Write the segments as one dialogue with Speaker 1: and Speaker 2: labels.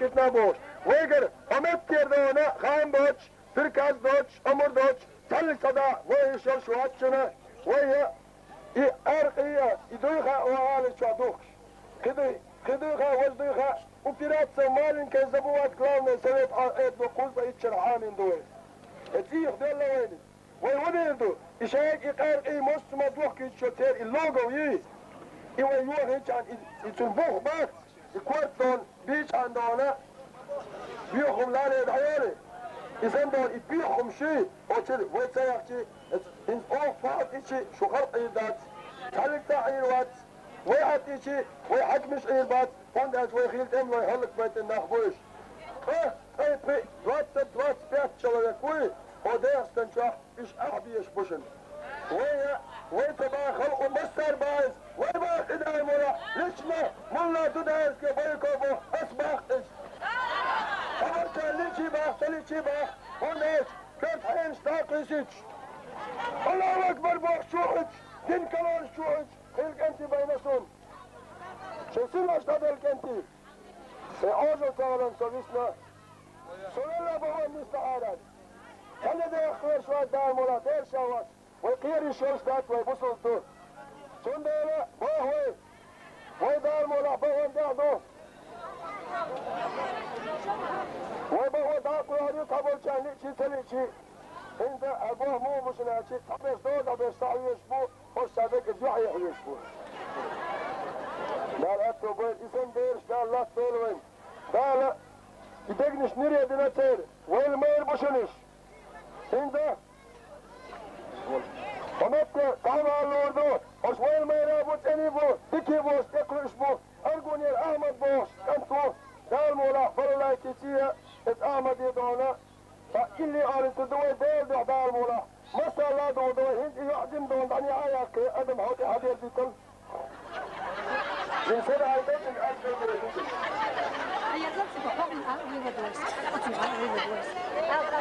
Speaker 1: كتنا بوش ويقر أمت كيردونا خام بوش تركاز دوش أمر دوش تل صدا ويشل شواتشنا ويا أرقية يدويخا وعالي شواتوخش خدوخا وزدوخا وبترات سمالين كذبوات كلامنا سويت عقيد وقوز يتشرحان دوي اتزيخ دولا ويني ويوديدو إشاك يقارقي مصمد وحكي الشوتير اللوغو يي يوح هيك عن يتنبوخ باك يكوارتون بيش عندونا بيوخم لاني دعياني يسندون يبيوخم شي وشي ويتسايق شي إن أوف فات إشي شو خلق يدات تحلق تعير وات ويحط إشي ويحق مش عير بات ونداش ويخيل تملو يحلق بيت النخبوش دوات بيت شلوك وي ودير استنشاح إيش أحبي يشبشن ويتبا خلق مستر بايز ويبا إداي مرا ليشنا ملا تدايز كبيكوبو أسباق إيش أبرتا ليشي باخ وناش كنت حين اشتاقي سيتش الله أكبر بوخ شوحج دين كلون شوحج خلق أنت بينسون شسينا اشتادلك أنت سيعوزو تعالى سويسنا سويلا بهو مستعارات كان ده خير شوية دار مولا دير شوات ويقير يشوش دات ويبصل دور سنديلا بوهوي ويدار مولا بوهن دعدو ويبوه داكو يهدي قبل شان ليشي تليشي انت ابوه مو مشناشي قبل دور قبل ساعة يشبو وش هذاك الجوع يشبو لا تقول اسم ديرش قال لا تقول وين قال يدقنش نريد نتير وين ما يربشنش انت ومتى طبعا الوردو وش وين ما يرابط اني بو تكي بوش تقلش بو ارقوني الاحمد بوش انتو قال مولا فلا كتير اتعمد يدونا فإلي قالت دوي دير دحدار مولا ما شاء الله دوي هنت يعدم دون دعني عياك ادم حوتي حدير ديكم من سنة عيدات الأسفل
Speaker 2: هي ضبط بقاء الأرض والدرس قطع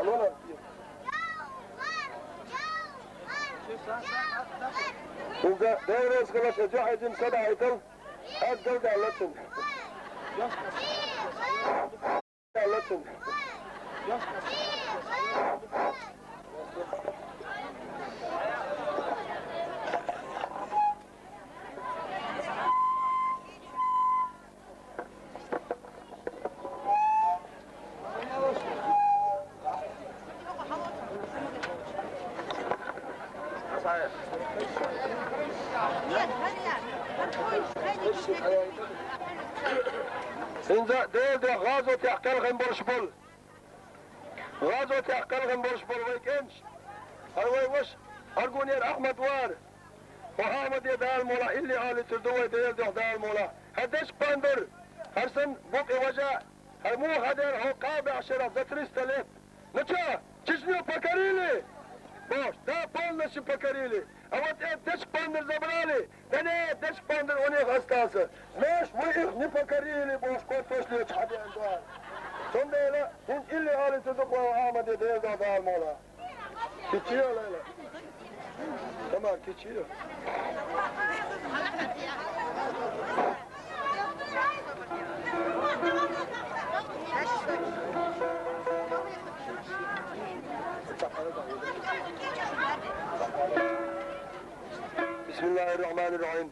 Speaker 2: الأرض والدرس
Speaker 1: دايرس خلاص جاهز سبعة ايتم أجل دالتن دالتن إنزا دير غازو تحقل غنبرش بول غازو تحقل غنبرش بول ويكنش هاي وش أرجونير أحمد وار وحامد يدال مولا اللي قال تردوه دير دال مولا هدش باندر هرسن بوك وجا هرمو هدر هو قابع شرف ذا 3000 نچا چشنو پکریلی باش دا پولنش پکریلی اوت دش باندر زبرالی دنه دش باندر اونی غستاسه مش ويخ نپکریلی باش کوتوش لیچ حدی اندوار سندیلا هن اللي قال تردوه وحامد دير دال مولا كتير لا تمام كتير بسم الله الرحمن الرحيم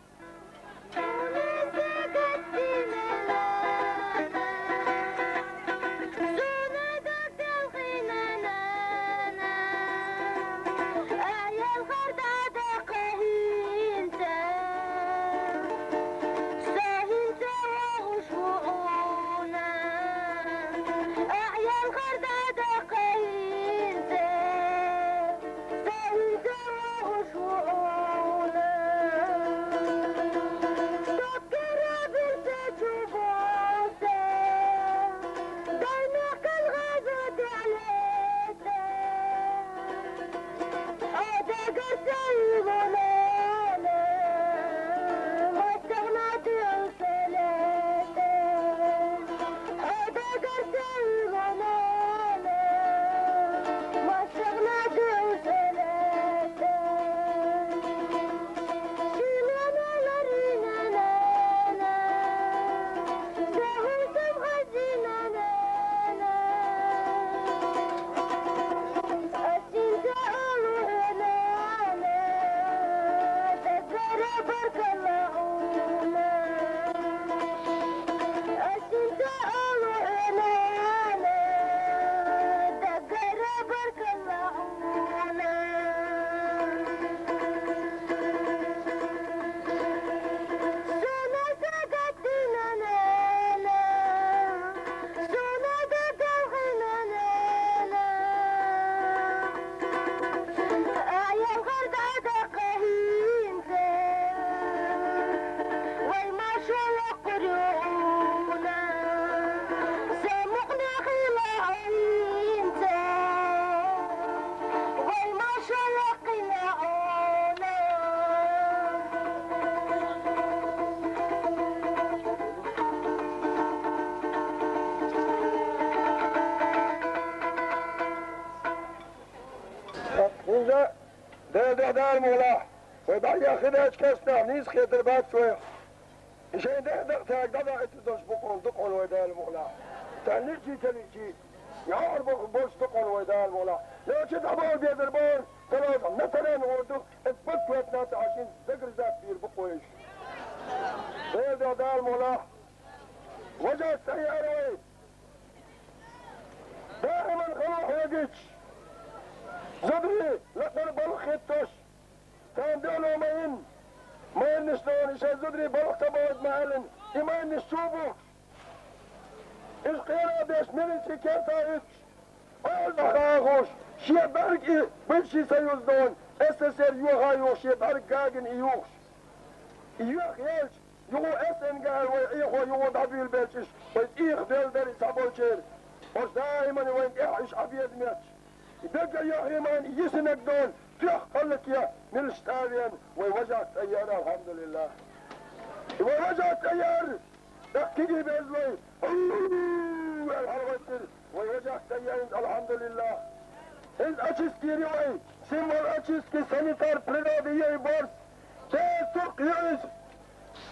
Speaker 1: اینجا در مولا و بعد خداش کسنا نیست خیتر بعد شویة إيشين ده تاج ده إتدوش بقول دقون ويدا المولا تنيجي تنيجي يا أربع بوش دقون ويدا المولا لو شد أبغى بيدربون ثلاثة مثلاً وردو إثبت ويتنا عشان ذكر ذات بير بقويش هذا ده المولا وجه السيارة دائما خلوح يجيش زدري لقر بالخيتوش كان دولو ما ينشلون إيش زدري بالخ تبعد معلن إما ينشوفوا إيش قيرا بيش من الشكر تايش أول شيء برق بلشي سيوزدون SSR يوغايو شيء برق قاقن إيوش إيوخ يلش يغو SN قال ويعيخو يغو دابيل بيشش ويعيخ بيل داري سابوشير وش دائما وين إيش عبيد ميتش يبقى يا إيمان يسنك دون تيخ قلك يا من الشتابين ويوجع سيارة الحمد لله ويوجع سيارة كيجي بيزوي الحربة ويوجع سيارة الحمد لله إذ أشيسكي ريوي سيمول أشيسكي سانيتار بريدادية يبارس تيسوق يعيش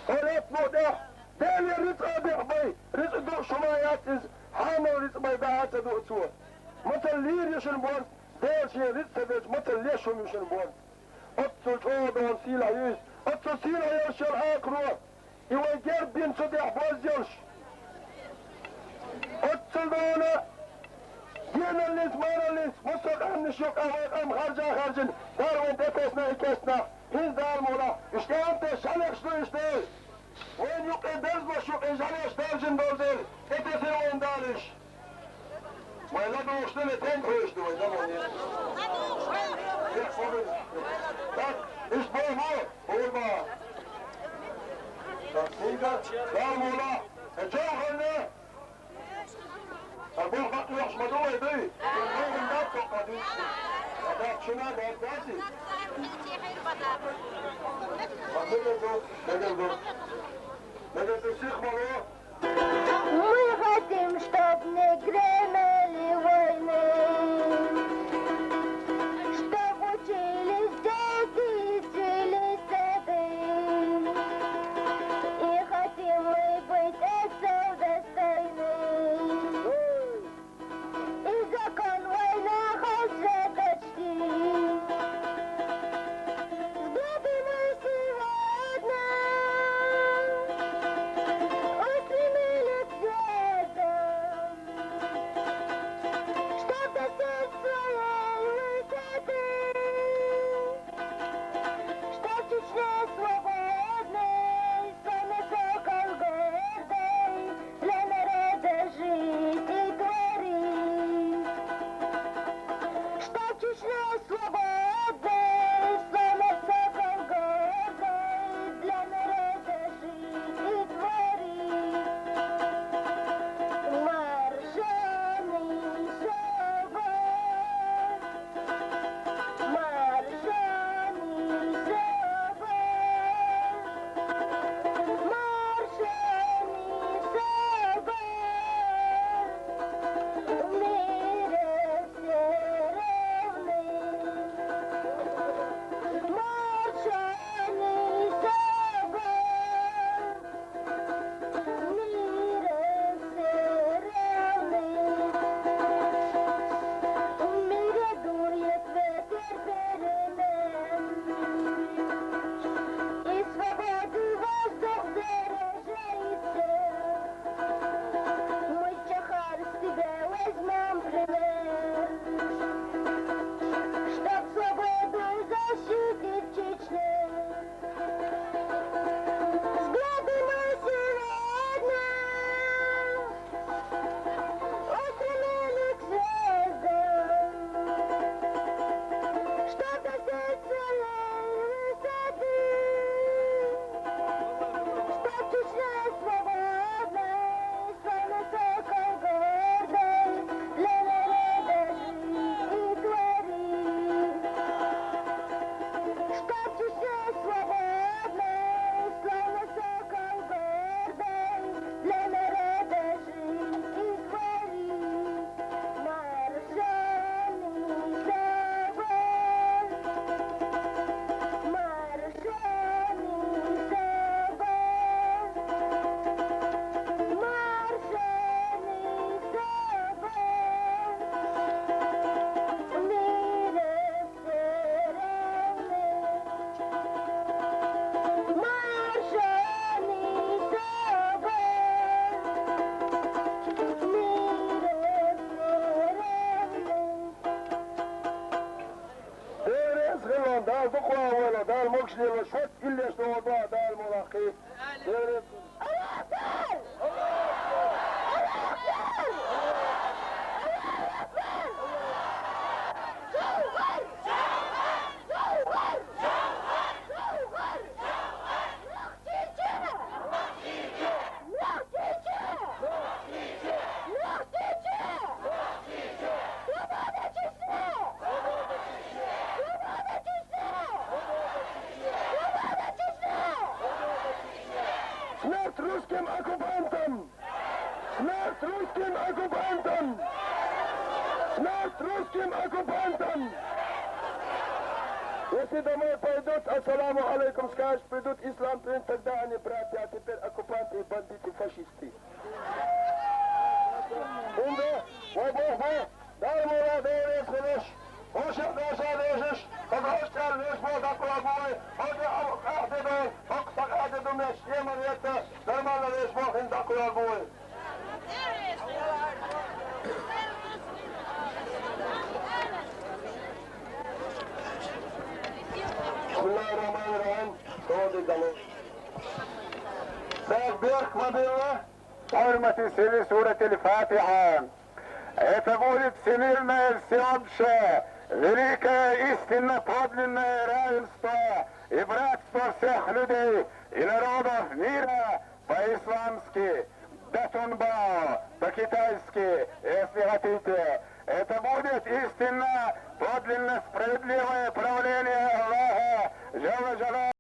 Speaker 1: قولات موضح دالي رزق بيحبي رزق دوق شماياتيز حامل رزق بيباعات دوق سوى مثل لير يشن بورس دير شي رزق بيج مثل ليشهم يشن بورس أتصل شودون سيلا يوز أتصل سيلا يوشر آكرو يوي جرب بين صديح بوز يوش أتصل دونا دينا الليس مانا الليس مصدق عن الشوك أم خارجين دار وين تكسنا إكسنا هين دار مولا اشتغل تشالك شنو اشتغل وين يقي درز وشوك إنجالي اشتغل جن دوزيل اتسير وين دارش ولا دوشتن تنفش دو ولا موني tak iş boy bu olma tak singa dar mola çok hanne bu bak yok ma do edi ben de çok hadi ada şuna da dersi
Speaker 3: Мы хотим, чтоб не гремели войны, чтоб учились дети и цвели сады. И хотим мы быть отцов достойны. И закон война хочет почтить. Взгляды мы сегодня устремили к звездам.
Speaker 1: دار بقوة ولا دار مكشلي وشوت إلا شنو وضع دار ملاقي Смерть русским оккупантам! Смерть русским оккупантам! Смерть русским оккупантам! Если домой пойдут, ассаламу алейкум скажут, придут ислам, тогда они братья, а теперь оккупанты и бандиты, фашисты. Умда, ой бог мой, дай мула, дай резкулыш, ушек наша лежишь, погрузчар лишь вот околобой, ходи ахдедон, оксак ахдедон, ема ветта, нормально лишь бог инда околобой. Bismillahirrahmanirrahim. Doğru dalı. Tekbir kmadilla. Hürmeti sili suretil Fatiha. Это будет всемирное всеобщее, великое истинно подлинное равенство и братство всех людей и народов мира по-исламски, Датунбао, по-китайски, если хотите. Это будет истинно подлинно справедливое правление Аллаха,